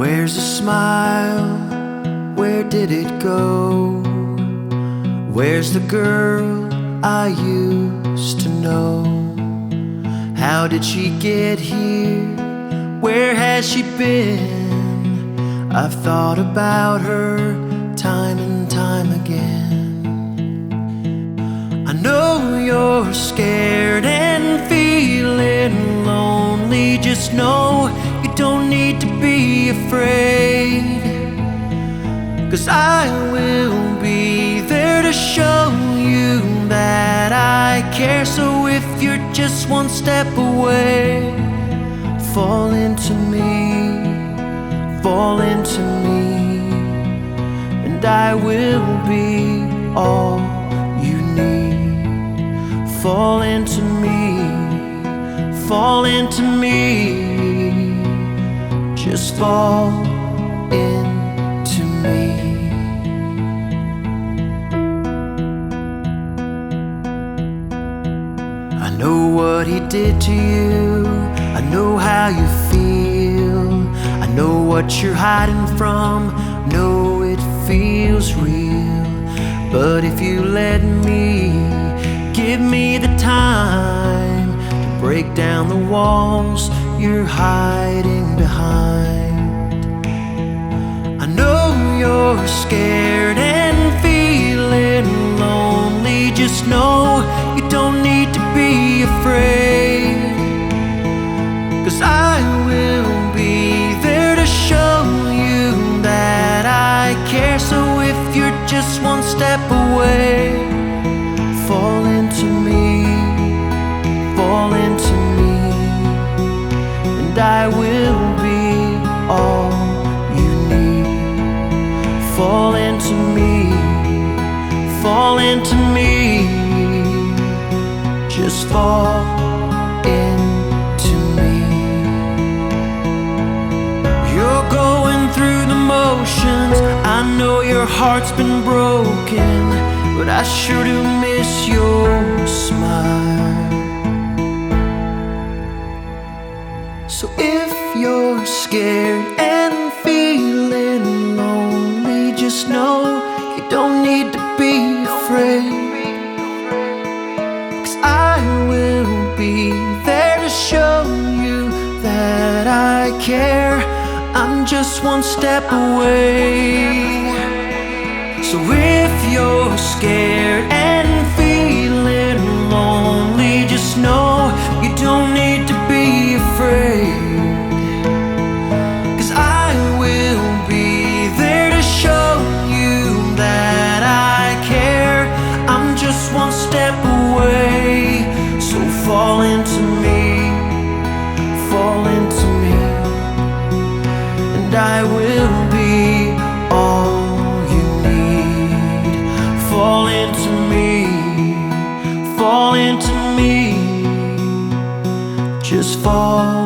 Where's the smile? Where did it go? Where's the girl I used to know? How did she get here? Where has she been? I've thought about her time and time again. I know you're scared and feeling lonely. Just know you don't need to be afraid, 'cause I will be there to show you that I care. So if you're just one step away, fall into me, fall into me, and I will be all you need. Fall into me, fall into me, just fall into me. I know what he did to you, I know how you feel, I know what you're hiding from, know it feels real. But if you let me, give me the time to break down the walls you're hiding behind. I know you're scared and feeling lonely. Just know you don't need to be afraid, 'cause I will be there to show you that I care. So if you're just one step away, fall into me, fall into me, and I will be all you need. Fall into me, fall into me, just fall into me. You're going through the motions, I know your heart's been broken, but I sure do miss your smile. So if you're scared and feeling lonely, just know you don't need to be afraid, 'cause I will be there to show you that I care. I'm just one step away. So if you're scared and feeling lonely, just know you don't need to be afraid, 'cause I will be there to show you that I care. I'm just one step away. So fall into me, fall into me, and I will be all you need. Fall into me, fall into me, just fall